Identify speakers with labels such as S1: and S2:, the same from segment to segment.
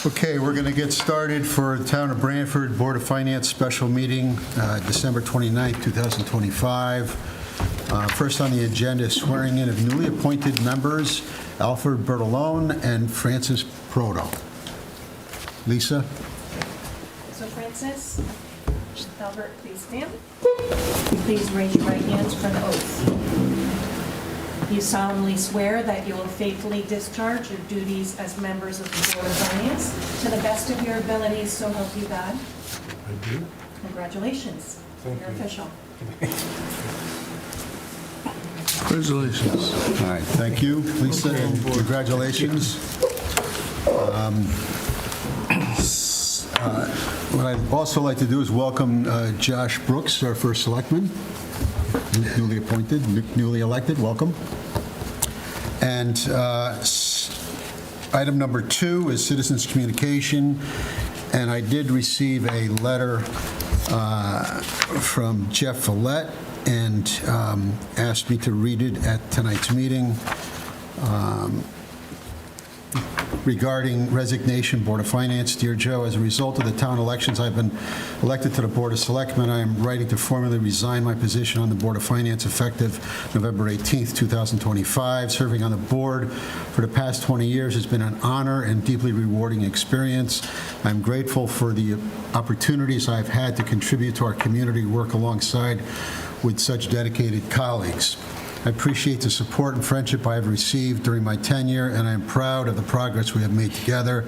S1: Okay, we're going to get started for the Town of Branford Board of Finance special meeting, December 29th, 2025. First on the agenda is swearing in of newly appointed members, Alfred Bertolone and Francis Proto. Lisa?
S2: So Francis, Albert, please stand. Please raise your right hands for an oath. You solemnly swear that you will faithfully discharge your duties as members of the Board of Finance to the best of your abilities, so help you God.
S3: I do.
S2: Congratulations.
S3: Thank
S2: You're
S3: you.
S2: official.
S1: Congratulations. All right, thank you, Lisa, and congratulations. What I'd also like to do is welcome Josh Brooks, our first selectman, newly appointed, newly elected. Welcome. And item number 2 is citizens' communication, and I did receive a letter from Jeff Follett and asked me to read it at tonight's meeting. Regarding resignation, Board of Finance. Dear Joe, as a result of the town elections, I've been elected to the Board of Selectmen. I am writing to formally resign my position on the Board of Finance effective November 18th, 2025. Serving on the board for the past 20 years has been an honor and deeply rewarding experience. I'm grateful for the opportunities I've had to contribute to our community, work alongside with such dedicated colleagues. I appreciate the support and friendship I have received during my tenure, and I am proud of the progress we have made together.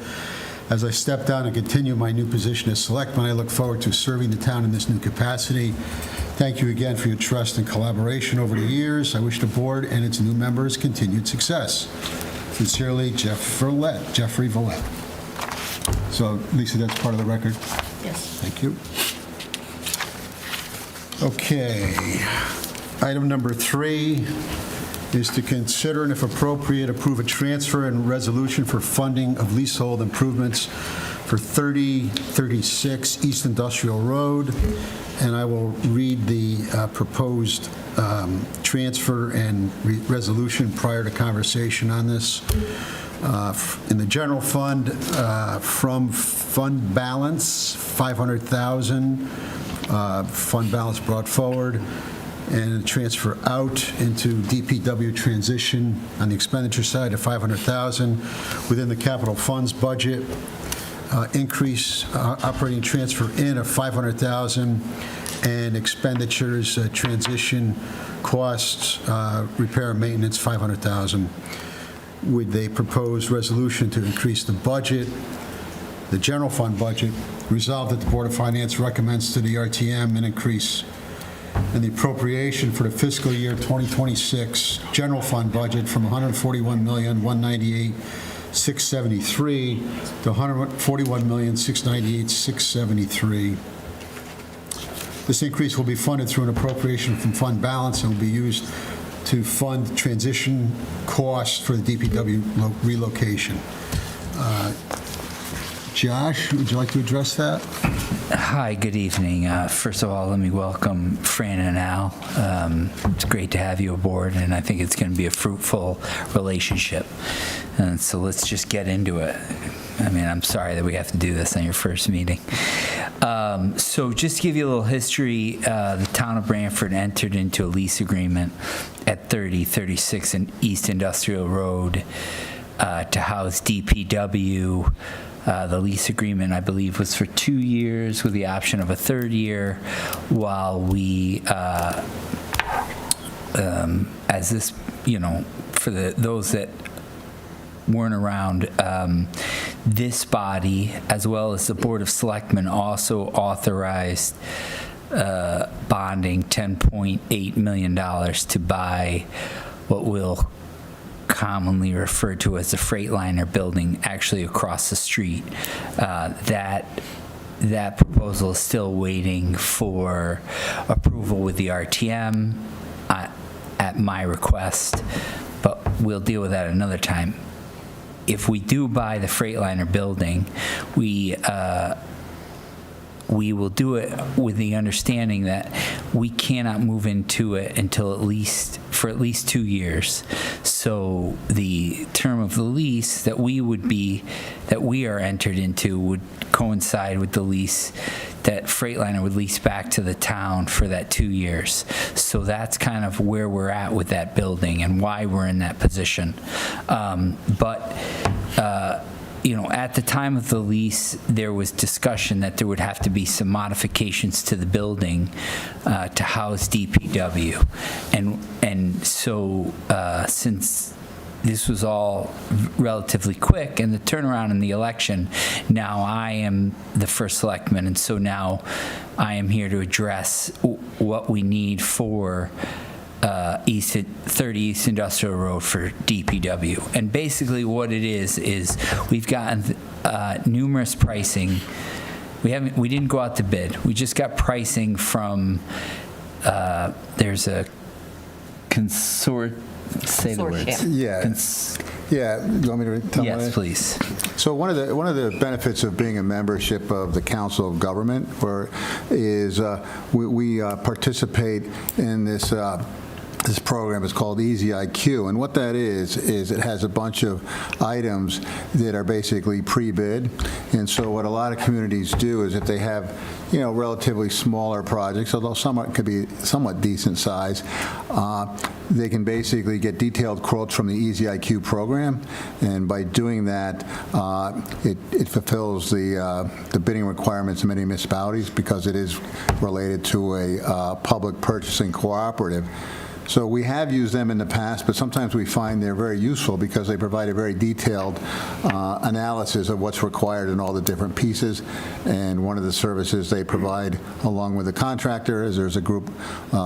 S1: As I step down and continue my new position as selectman, I look forward to serving the town in this new capacity. Thank you again for your trust and collaboration over the years. I wish the board and its new members continued success. Sincerely, Jeffrey Villette. So, Lisa, that's part of the record?
S2: Yes.
S1: Thank you. Okay. Item number 3 is to consider and, if appropriate, approve a transfer and resolution for funding of leasehold improvements for 3036 East Industrial Road. And I will read the proposed transfer and resolution prior to conversation on this. In the general fund, from fund balance, $500,000, fund balance brought forward, and transfer out into DPW transition on the expenditure side of $500,000 within the capital funds budget. Increase operating transfer in of $500,000 and expenditures transition costs, repair and maintenance $500,000. With a proposed resolution to increase the budget, the general fund budget, resolved that the Board of Finance recommends to the RTM an increase in the appropriation for the fiscal year 2026 general fund budget from $141,198,673 to $141,698,673. This increase will be funded through an appropriation from fund balance and will be used to fund transition costs for the DPW relocation. Josh, would you like to address that?
S4: Hi, good evening. First of all, let me welcome Fran and Al. It's great to have you aboard, and I think it's going to be a fruitful relationship. And so let's just get into it. I mean, I'm sorry that we have to do this on your first meeting. So just to give you a little history, the town of Branford entered into a lease agreement at 3036 East Industrial Road to house DPW. The lease agreement, I believe, was for 2 years with the option of a third year, while we, as this, for those that weren't around, this body, as well as the Board of Selectmen, also authorized bonding $10.8 million to buy what will commonly referred to as the Freightliner building, actually across the street. That proposal is still waiting for approval with the RTM at my request, but we'll deal with that another time. If we do buy the Freightliner building, we will do it with the understanding that we cannot move into it until at least for at least 2 years. So the term of the lease that we are entered into would coincide with the lease that Freightliner would lease back to the town for that 2 years. So that's kind of where we're at with that building and why we're in that position. At the time of the lease, there was discussion that there would have to be some modifications to the building to house DPW. And so since this was all relatively quick and the turnaround in the election, now I am the first selectman, and so now I am here to address what we need for 30 East Industrial Road for DPW. And basically what it is we've gotten numerous pricing. We didn't go out to bid. We just got pricing from, there's a say the words.
S3: Yeah. Yeah, you want me to tell
S4: Yes,
S3: me?
S4: please.
S3: So one of the benefits of being a membership of the Council of Government is we participate in this program. Is called Easy IQ, and what that is it has a bunch of items that are basically pre-bid. And so what a lot of communities do is if they have relatively smaller projects, although could be somewhat decent size, they can basically get detailed quotes from the Easy IQ program, and by doing that, it fulfills the bidding requirements of many municipalities because it is related to a public purchasing cooperative. So we have used them in the past, but sometimes we find they're very useful because they provide a very detailed analysis of what's required in all the different pieces. And one of the services they provide along with the contractor is there's a group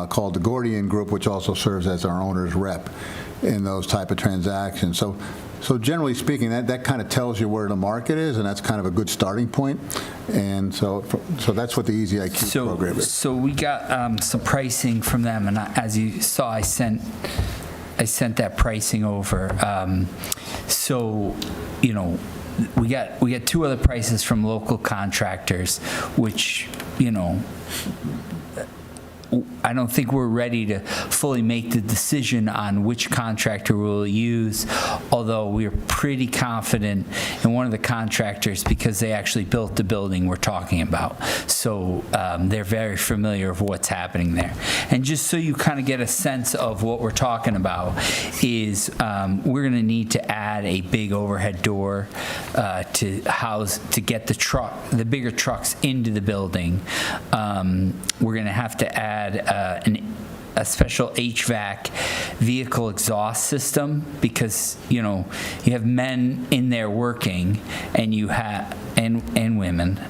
S3: called the Gordian Group, which also serves as our owner's rep in those type of transactions. So generally speaking, that kind of tells you where the market is, and that's kind of a good starting point. And so that's what the Easy IQ program is.
S4: So we got some pricing from them, and as you saw, I sent that pricing over. We got 2 other prices from local contractors, which I don't think we're ready to fully make the decision on which contractor we'll use, although we're pretty confident in one of the contractors because they actually built the building we're talking about. So they're very familiar with what's happening there. And just so you kind of get a sense of what we're talking about is we're going to need to add a big overhead door to get the bigger trucks into the building. We're going to have to add a special HVAC vehicle exhaust system because you have men in there working and and women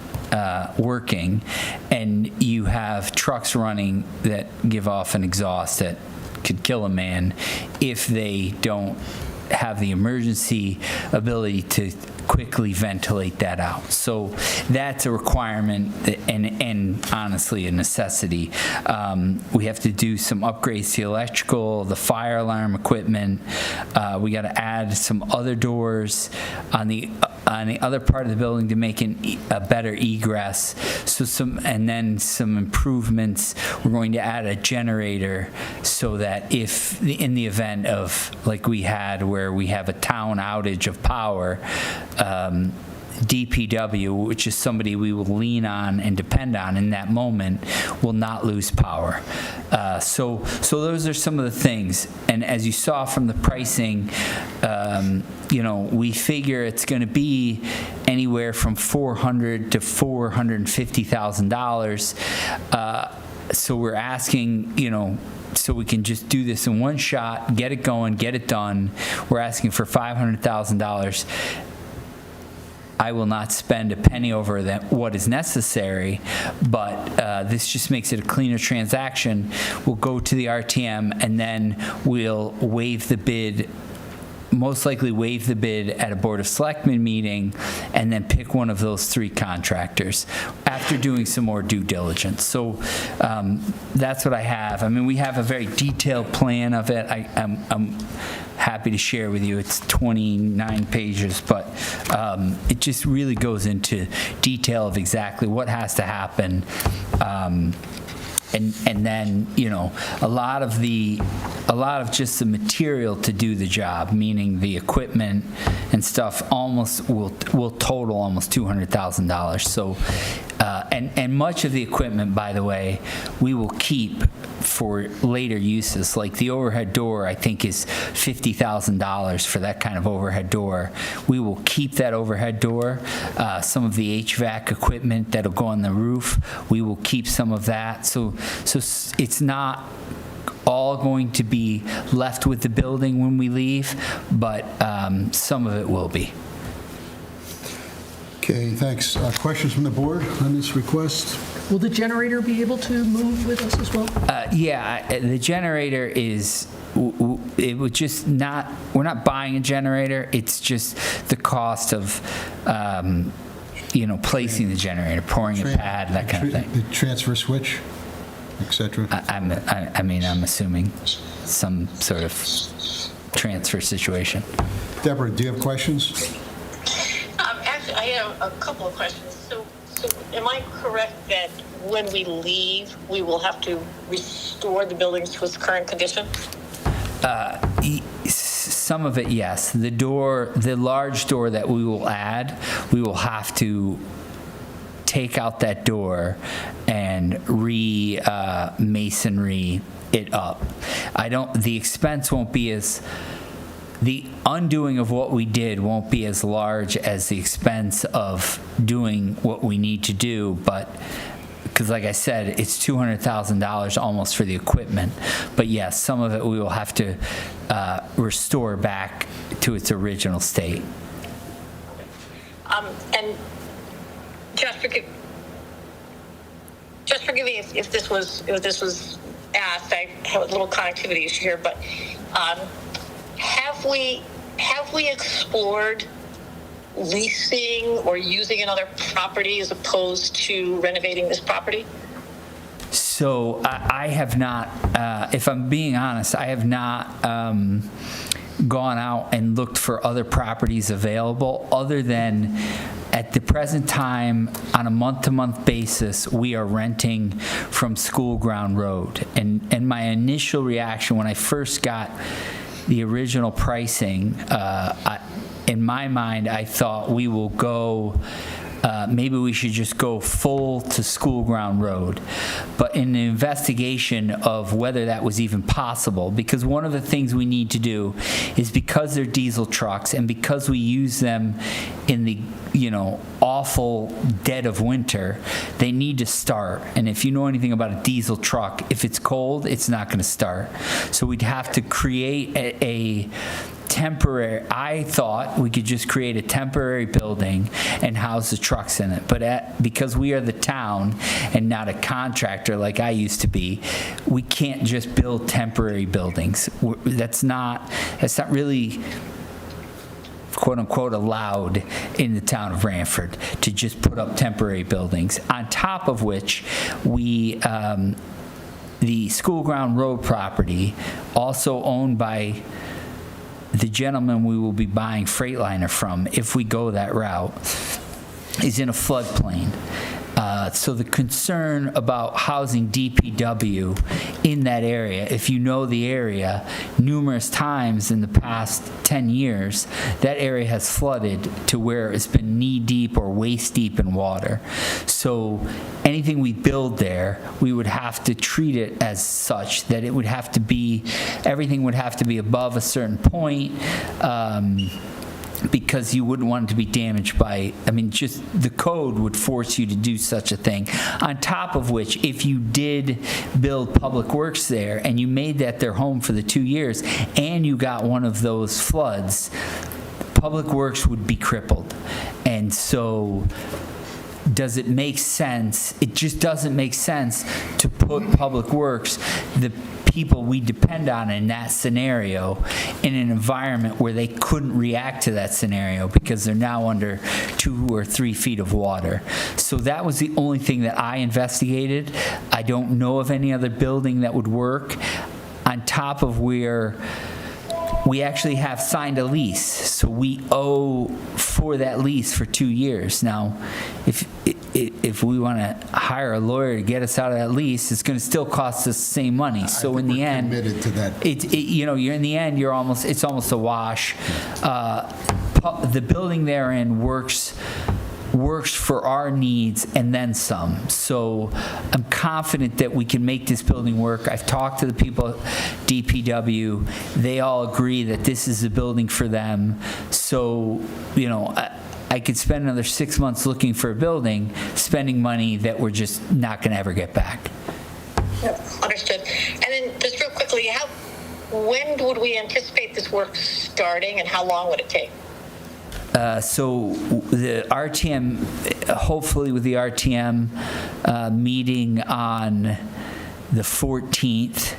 S4: working, and you have trucks running that give off an exhaust that could kill a man if they don't have the emergency ability to quickly ventilate that out. So that's a requirement and honestly a necessity. We have to do some upgrades to the electrical, the fire alarm equipment. We got to add some other doors on the other part of the building to make a better egress. And then some improvements. We're going to add a generator so that if in the event of like we had where we have a town outage of power, DPW, which is somebody we will lean on and depend on in that moment, will not lose power. So those are some of the things. And as you saw from the pricing, we figure it's going to be anywhere from $400,000 to $450,000. So we're asking, so we can just do this in one shot, get it going, get it done. We're asking for $500,000. I will not spend a penny over what is necessary, but this just makes it a cleaner transaction. We'll go to the RTM, and then we'll waive the bid, most likely waive the bid at a Board of Selectmen meeting, and then pick one of those 3 contractors after doing some more due diligence. So that's what I have. I mean, we have a very detailed plan of it. I'm happy to share with you. It's 29 pages, but it just really goes into detail of exactly what has to happen and then, a lot of just the material to do the job, meaning the equipment and stuff, almost will total almost $200,000. So, and much of the equipment, by the way, we will keep for later uses. Like the overhead door, I think is $50,000 for that kind of overhead door. We will keep that overhead door. Some of the HVAC equipment that'll go on the roof, we will keep some of that. So it's not all going to be left with the building when we leave, but some of it will be.
S1: Okay, thanks. Questions from the board on this request?
S5: Will the generator be able to move with us as well?
S4: Yeah, the generator is, it would just not, we're not buying a generator, it's just the cost of, placing the generator, pouring a pad, that kind of thing.
S1: The transfer switch, et cetera?
S4: I'm assuming some sort of transfer situation.
S1: Deborah, do you have questions?
S6: Actually, I have a couple of questions. So am I correct that when we leave, we will have to restore the building to its current condition?
S4: Some of it, yes. The large door that we will add, we will have to take out that door and masonry it up. The expense won't be the undoing of what we did won't be as large as the expense of doing what we need to do, but because like I said, it's $200,000 almost for the equipment. But yes, some of it we will have to restore back to its original state.
S6: And just forgive me if this was asked. I have a little connectivity issue here, but have we explored leasing or using another property as opposed to renovating this property?
S4: So I have not, if I'm being honest, I have not gone out and looked for other properties available other than at the present time on a month-to-month basis we are renting from School Ground Road. And my initial reaction when I first got the original pricing, in my mind, I thought we will go, maybe we should just go full to School Ground Road. But in the investigation of whether that was even possible, because one of the things we need to do is because they're diesel trucks and because we use them in the awful dead of winter, they need to start. And if you know anything about a diesel truck, if it's cold, it's not going to start. So we'd have to create a temporary, I thought we could just create a temporary building and house the trucks in it. But because we are the town and not a contractor like I used to be, we can't just build temporary buildings. That's not really quote unquote allowed in the town of Branford to just put up temporary buildings. On top of which, the School Ground Road property, also owned by the gentleman we will be buying Freightliner from, if we go that route, is in a floodplain. So the concern about housing DPW in that area, if you know the area, numerous times in the past 10 years, that area has flooded to where it's been knee-deep or waist-deep in water. So anything we build there, we would have to treat it as such, that it would have to be, everything would have to be above a certain point, because you wouldn't want it to be damaged by, just the code would force you to do such a thing. On top of which, if you did build public works there and you made that their home for the 2 years and you got one of those floods, public works would be crippled. And so does it make sense? It just doesn't make sense to put public works, the people we depend on in that scenario, in an environment where they couldn't react to that scenario because they're now under 2 or 3 feet of water. So that was the only thing that I investigated. I don't know of any other building that would work. On top of where we actually have signed a lease, so we owe for that lease for 2 years. Now, if we want to hire a lawyer to get us out of that lease, it's going to still cost us the same money. So in the end,
S1: committed to that.
S4: you're in the end, it's almost a wash. The building they're in works for our needs and then some. So I'm confident that we can make this building work. I've talked to the people at DPW. They all agree that this is the building for them. So, I could spend another 6 months looking for a building, spending money that we're just not going to ever get back.
S6: Yep, understood. And then just real quickly, when would we anticipate this work starting, and how long would it take?
S4: So the RTM, hopefully with the RTM meeting on the 14th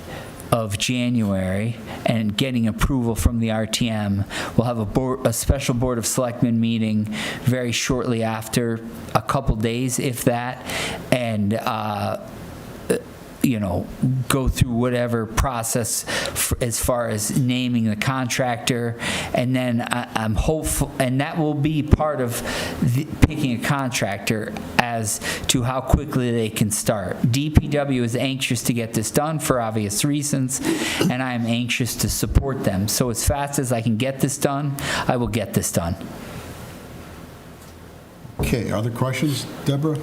S4: of January and getting approval from the RTM, we'll have a special Board of Selectmen meeting very shortly after, a couple days, if that, and go through whatever process as far as naming the contractor, and then I'm hopeful, and that will be part of picking a contractor as to how quickly they can start. DPW is anxious to get this done for obvious reasons, and I'm anxious to support them. So as fast as I can get this done, I will get this done.
S1: Okay, other questions, Deborah?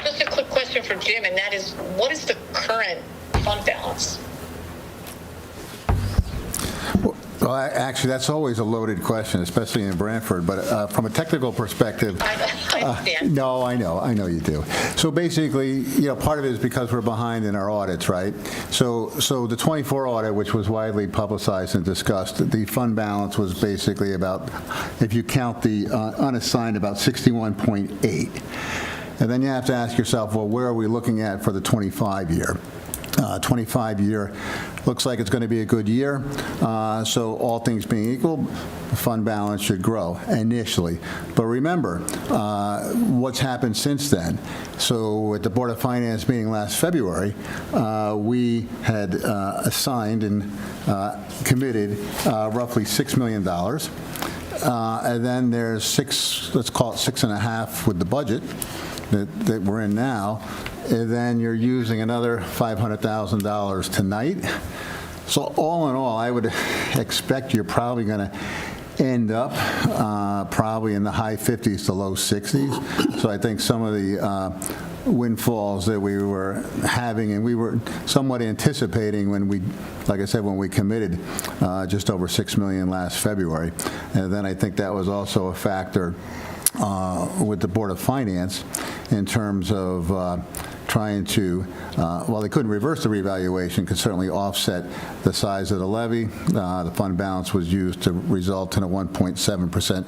S6: Just a quick question for Jim, and that is, what is the current fund balance?
S3: Well, actually, that's always a loaded question, especially in Branford. But from a technical perspective,
S6: I understand.
S3: no, I know you do. So basically, part of it is because we're behind in our audits, right? So the 24 audit, which was widely publicized and discussed, the fund balance was basically about, if you count the unassigned, about 61.8. And then you have to ask yourself, well, where are we looking at for the 25-year? 25-year looks like it's going to be a good year. So all things being equal, the fund balance should grow initially. But remember, what's happened since then. So at the Board of Finance meeting last February, we had assigned and committed roughly $6 million. And then there's let's call it 6.5 with the budget that we're in now, and then you're using another $500,000 tonight. So all in all, I would expect you're probably going to end up probably in the high 50s to low 60s. So I think some of the windfalls that we were having, and we were somewhat anticipating when we, like I said, when we committed just over $6 million last February. And then I think that was also a factor with the Board of Finance in terms of trying to, while they couldn't reverse the revaluation, could certainly offset the size of the levy. The fund balance was used to result in a 1.7%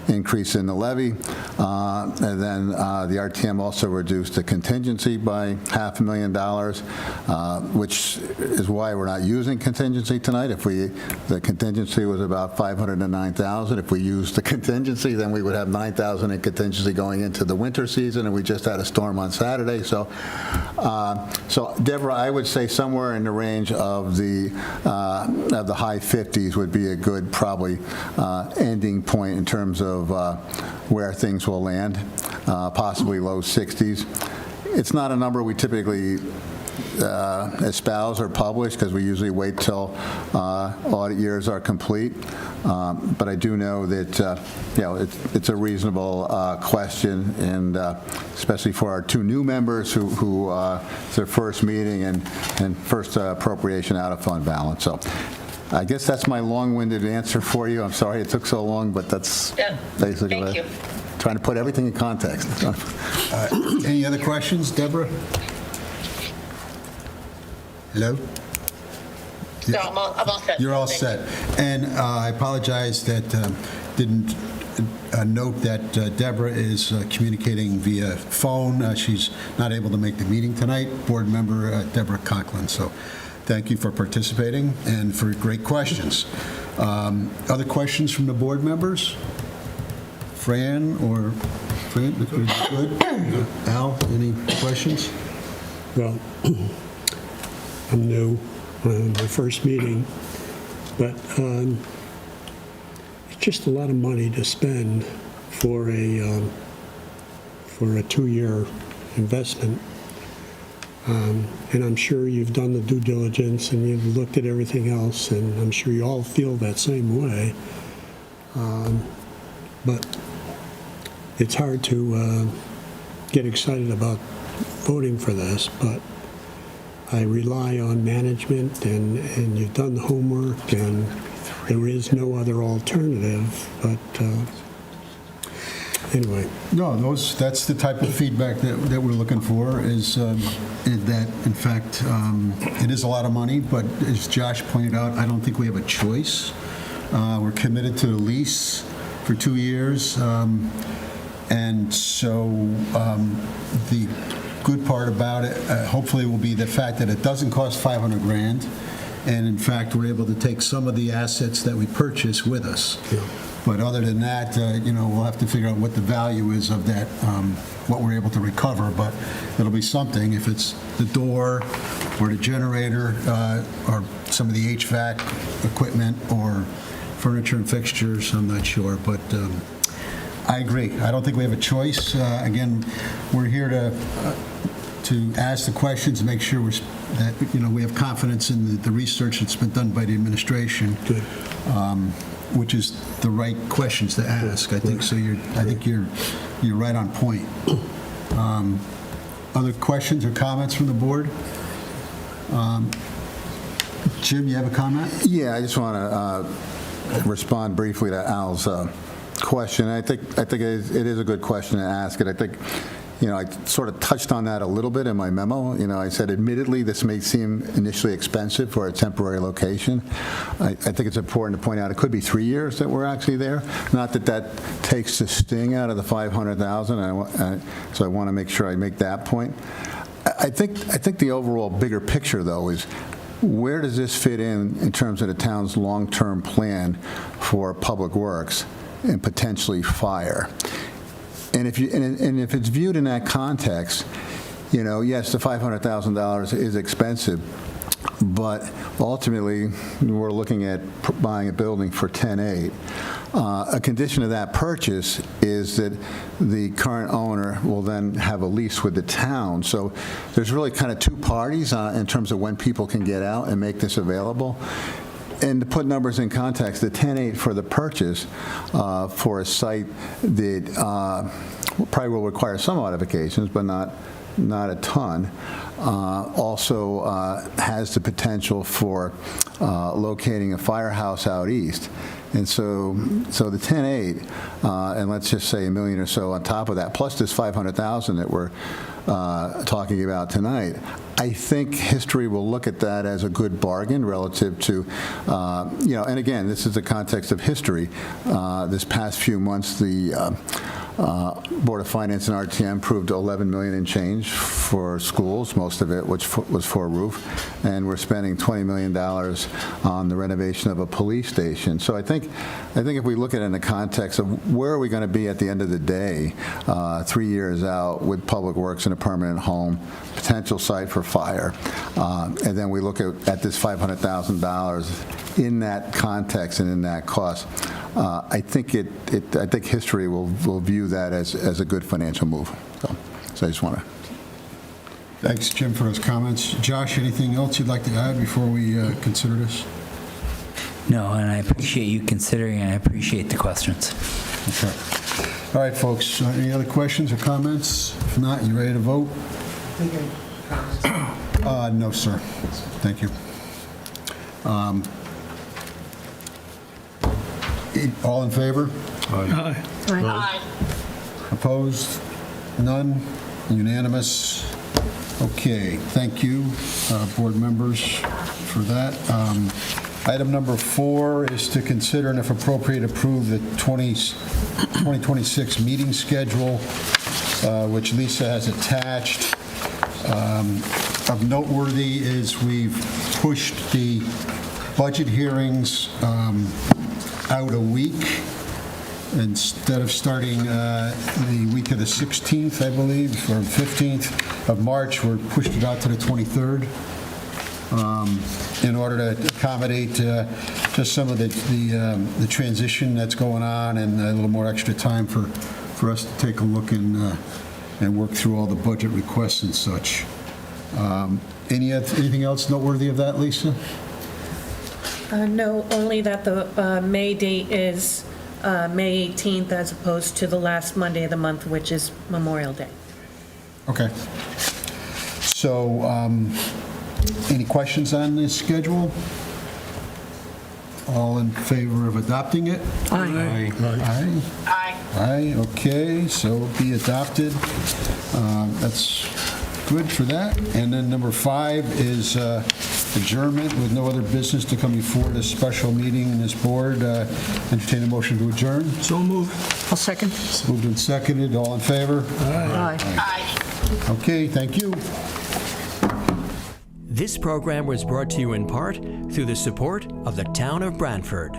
S3: increase in the levy. And then the RTM also reduced the contingency by $500,000, which is why we're not using contingency tonight. If the contingency was about $509,000. If we used the contingency, then we would have $9,000 in contingency going into the winter season, and we just had a storm on Saturday. So Deborah, I would say somewhere in the range of the high 50s would be a good probably ending point in terms of where things will land, possibly low 60s. It's not a number we typically espouse or publish because we usually wait till audit years are complete. But I do know that it's a reasonable question, and especially for our two new members who it's their first meeting and first appropriation out of fund balance. So I guess that's my long-winded answer for you. I'm sorry it took so long, but that's basically
S6: Thank you.
S3: trying to put everything in context.
S1: Any other questions, Deborah? Hello?
S6: No, I'm all set.
S1: You're all
S6: Thanks.
S1: set. And I apologize that didn't note that Deborah is communicating via phone. She's not able to make the meeting tonight. Board member Deborah Conklin. So thank you for participating and for great questions. Other questions from the board members? Fran or Fran, good? Al, any questions?
S7: Well, I'm new. My first meeting, But it's just a lot of money to spend for a 2-year investment. And I'm sure you've done the due diligence and you've looked at everything else, and I'm sure you all feel that same way. But it's hard to get excited about voting for this, but I rely on management, and you've done the homework, and there is no other alternative, but anyway.
S1: No, that's the type of feedback that we're looking for, is that, in fact, it is a lot of money, but as Josh pointed out, I don't think we have a choice. We're committed to the lease for 2 years, and so the good part about it, hopefully, will be the fact that it doesn't cost $500,000, and in fact, we're able to take some of the assets that we purchase with us.
S7: Yeah.
S1: But other than that, we'll have to figure out what the value is of that, what we're able to recover, but it'll be something. If it's the door or the generator or some of the HVAC equipment or furniture and fixtures, I'm not sure, but I agree. I don't think we have a choice. Again, we're here to ask the questions and make sure that we have confidence in the research that's been done by the administration.
S7: Good.
S1: Which is the right questions to ask. I think so. I think you're right on point. Other questions or comments from the board? Jim, you have a comment?
S3: Yeah, I just want to respond briefly to Al's question. I think it is a good question to ask, and I think, I sort of touched on that a little bit in my memo. I said, admittedly, this may seem initially expensive for a temporary location. I think it's important to point out it could be 3 years that we're actually there. Not that takes the sting out of the $500,000. So I want to make sure I make that point. I think the overall bigger picture, though, is where does this fit in terms of the town's long-term plan for public works and potentially fire? And if it's viewed in that context, yes, the $500,000 is expensive, but ultimately we're looking at buying a building for $10.8. A condition of that purchase is that the current owner will then have a lease with the town. So there's really kind of two parties in terms of when people can get out and make this available. And to put numbers in context, the 10.8 for the purchase for a site that probably will require some modifications, but not a ton, also has the potential for locating a firehouse out east. And so the 10.8, and let's just say $1 million or so on top of that, plus this $500,000 that we're talking about tonight, I think history will look at that as a good bargain relative to, and again, this is the context of history. This past few months, the Board of Finance and RTM approved $11 million in change for schools, most of it which was for a roof, and we're spending $20 million on the renovation of a police station. So I think if we look at it in the context of where are we going to be at the end of the day, 3 years out with public works and a permanent home, potential site for fire, and then we look at this $500,000 in that context and in that cost, I think history will view that as a good financial move. So I just want to.
S1: Thanks, Jim, for those comments. Josh, anything else you'd like to add before we consider this?
S4: No, and I appreciate you considering, and I appreciate the questions.
S1: Okay. All right, folks. Any other questions or comments? If not, you ready to vote? No, sir. Thank you. All in favor?
S7: Aye.
S6: Aye.
S1: Opposed? None? Unanimous? Okay, thank you, board members, for that. Item number 4 is to consider and if appropriate approve the 2026 meeting schedule, which Lisa has attached. Of noteworthy is we've pushed the budget hearings out a week. Instead of starting the week of the 16th, I believe, or 15th of March, we're pushed it out to the 23rd in order to accommodate just some of the transition that's going on and a little more extra time for us to take a look and work through all the budget requests and such. Anything else noteworthy of that, Lisa?
S2: No, only that the May date is May 18th as opposed to the last Monday of the month, which is Memorial Day.
S1: Okay. So, any questions on this schedule? All in favor of adopting it?
S5: Aye.
S1: Aye.
S6: Aye.
S1: Aye, okay, so be adopted. That's good for that. And then number 5 is adjournment with no other business to come before this special meeting in this board. Entertain a motion to adjourn.
S7: So moved.
S5: I'll second.
S1: Moved and seconded, all in favor?
S5: Aye.
S6: Aye.
S1: Okay, thank you.
S8: This program was brought to you in part through the support of the Town of Branford.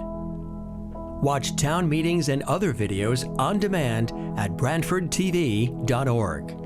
S8: Watch town meetings and other videos on demand at BranfordTV.org.